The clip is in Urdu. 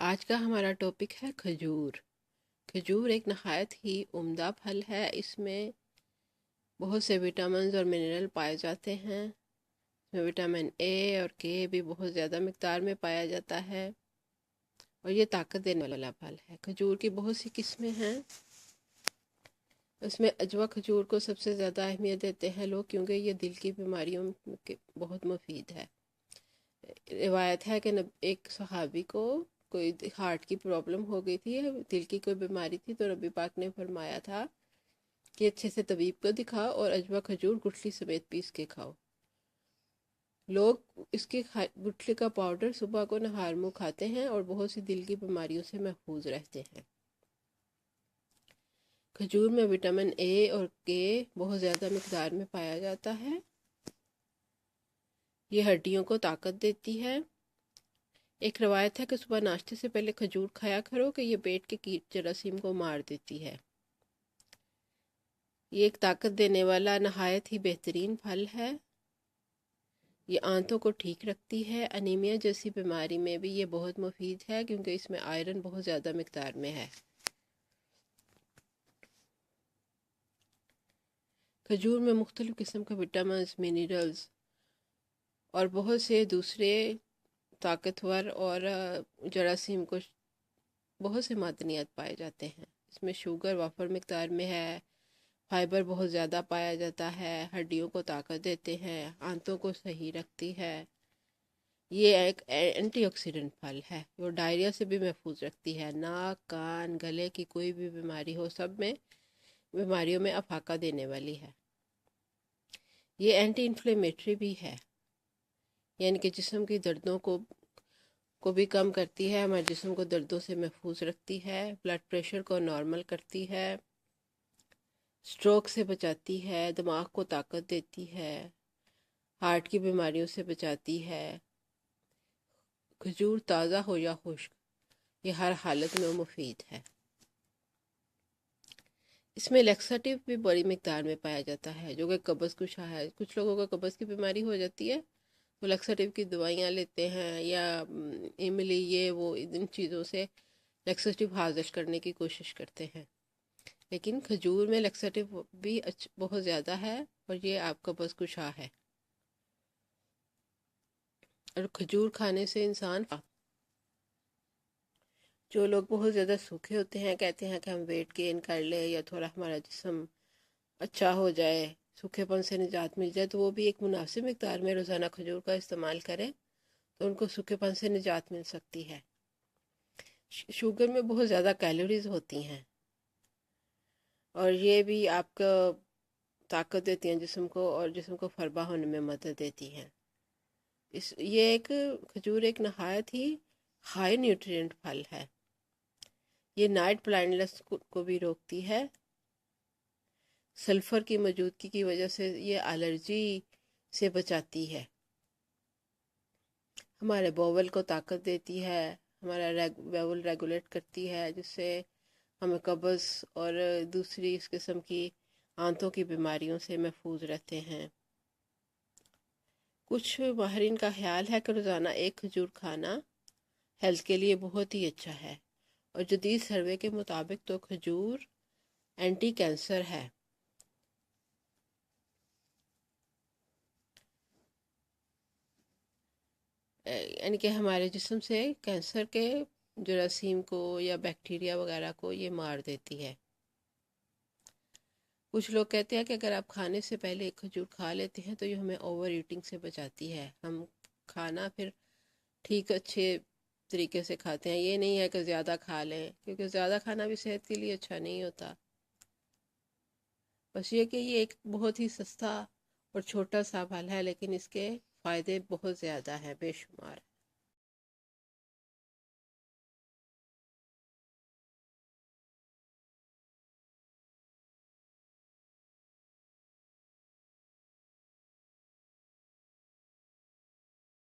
آج کا ہمارا ٹاپک ہے کھجور۔ کھجور ایک نہایت ہی عمدہ پھل ہے۔ اس میں بہت سے وٹامنز اور منرل پائے جاتے ہیں۔ اس میں وٹامن اے اور کے بھی بہت زیادہ مقدار میں پایا جاتا ہے، اور یہ طاقت دینے والا پھل ہے۔ کھجور کی بہت سی قسمیں ہیں۔ اس میں اجوا کھجور کو سب سے زیادہ اہمیت دیتے ہیں لوگ، کیونکہ یہ دل کی بیماریوں کے بہت مفید ہے۔ روایت ہے کہ ایک صحابی کو کوئی ہارٹ کی پرابلم ہو گئی تھی، دل کی کوئی بیماری تھی، تو نبی پاک نے فرمایا تھا کہ اچھے سے طبیب کو دکھاؤ اور اجوا کھجور گٹھلی سمیت پیس کے کھاؤ۔ لوگ اس کی گٹھلی کا پاؤڈر صبح کو نہار منہ کھاتے ہیں اور بہت سی دل کی بیماریوں سے محفوظ رہتے ہیں۔ کھجور میں وٹامن اے اور کے بہت زیادہ مقدار میں پایا جاتا ہے۔ یہ ہڈیوں کو طاقت دیتی ہے۔ ایک روایت ہے کہ صبح ناشتے سے پہلے کھجور کھایا کرو کہ یہ پیٹ کے جراثیم کو مار دیتی ہے۔ یہ ایک طاقت دینے والا نہایت ہی بہترین پھل ہے۔ یہ آنتوں کو ٹھیک رکھتی ہے۔ انیمیا جیسی بیماری میں بھی یہ بہت مفید ہے، کیونکہ اس میں آئرن بہت زیادہ مقدار میں ہے۔ کھجور میں مختلف قسم کے وٹامنز، منرلز اور بہت سے دوسرے طاقتور اور جراثیم کو بہت سے معدنیات پائے جاتے ہیں۔ اس میں شوگر وافر مقدار میں ہے، فائبر بہت زیادہ پایا جاتا ہے، ہڈیوں کو طاقت دیتے ہیں، آنتوں کو صحیح رکھتی ہے۔ یہ ایک اینٹی آکسیڈنٹ پھل ہے، وہ ڈائریا سے بھی محفوظ رکھتی ہے۔ ناک، کان، گلے کی کوئی بھی بیماری ہو، سب میں بیماریوں میں افاقہ دینے والی ہے۔ یہ اینٹی انفلیمیٹری بھی ہے، یعنی کہ جسم کی دردوں کو بھی کم کرتی ہے، ہمارے جسم کو دردوں سے محفوظ رکھتی ہے، بلڈ پریشر کو نارمل کرتی ہے، سٹروک سے بچاتی ہے، دماغ کو طاقت دیتی ہے، ہارٹ کی بیماریوں سے بچاتی ہے۔ کھجور تازہ ہو یا خشک، یہ ہر حالت میں مفید ہے۔ اس میں لیکسیٹو بھی بڑی مقدار میں پایا جاتا ہے، جو کہ قبض کشا ہے۔ کچھ لوگوں کو قبض کی بیماری ہو جاتی ہے، وہ لیکسیٹو کی دوائیاں لیتے ہیں، یا املی، یہ وہ ان چیزوں سے لیکسیٹو حاصل کرنے کی کوشش کرتے ہیں۔ لیکن کھجور میں لیکسیٹو بھی بہت زیادہ ہے، اور یہ آپ کا قبض کشا ہے۔ اور کھجور کھانے سے انسان، جو لوگ بہت زیادہ سوکھے ہوتے ہیں، کہتے ہیں کہ ہم ویٹ گین کر لیں یا تھوڑا ہمارا جسم اچھا ہو جائے، سوکھے پن سے نجات مل جائے، تو وہ بھی ایک مناسب مقدار میں روزانہ کھجور کا استعمال کریں تو ان کو سوکھے پن سے نجات مل سکتی ہے۔ شوگر میں بہت زیادہ کیلوریز ہوتی ہیں، اور یہ بھی آپ کا طاقت دیتی ہیں جسم کو، اور جسم کو فربا ہونے میں مدد دیتی ہیں۔ یہ کھجور ایک نہایت ہی ہائی نیوٹرینٹ پھل ہے۔ یہ نائٹ بلائنڈنس کو بھی روکتی ہے۔ سلفر کی موجودگی کی وجہ سے یہ الرجی سے بچاتی ہے۔ ہمارے باول کو طاقت دیتی ہے، ہمارا باول ریگولیٹ کرتی ہے، جس سے ہمیں قبض اور دوسری اس قسم کی آنتوں کی بیماریوں سے محفوظ رہتے ہیں۔ کچھ ماہرین کا خیال ہے کہ روزانہ ایک کھجور کھانا ہیلتھ کے لیے بہت ہی اچھا ہے، اور جدید سروے کے مطابق تو کھجور اینٹی کینسر ہے۔ یعنی کہ ہمارے جسم سے کینسر کے جراثیم کو یا بیکٹیریا وغیرہ کو یہ مار دیتی ہے۔ کچھ لوگ کہتے ہیں کہ اگر آپ کھانے سے پہلے ایک کھجور کھا لیتے ہیں تو یہ ہمیں اوور ایٹنگ سے بچاتی ہے۔ ہم کھانا پھر ٹھیک اچھے طریقے سے کھاتے ہیں، یہ نہیں ہے کہ زیادہ کھا لیں، کیونکہ زیادہ کھانا بھی صحت کے لیے اچھا نہیں ہوتا۔ بس یہ کہ یہ ایک بہت ہی سستا اور چھوٹا سا پھل ہے، لیکن اس کے فائدے بہت زیادہ ہیں، بے شمار۔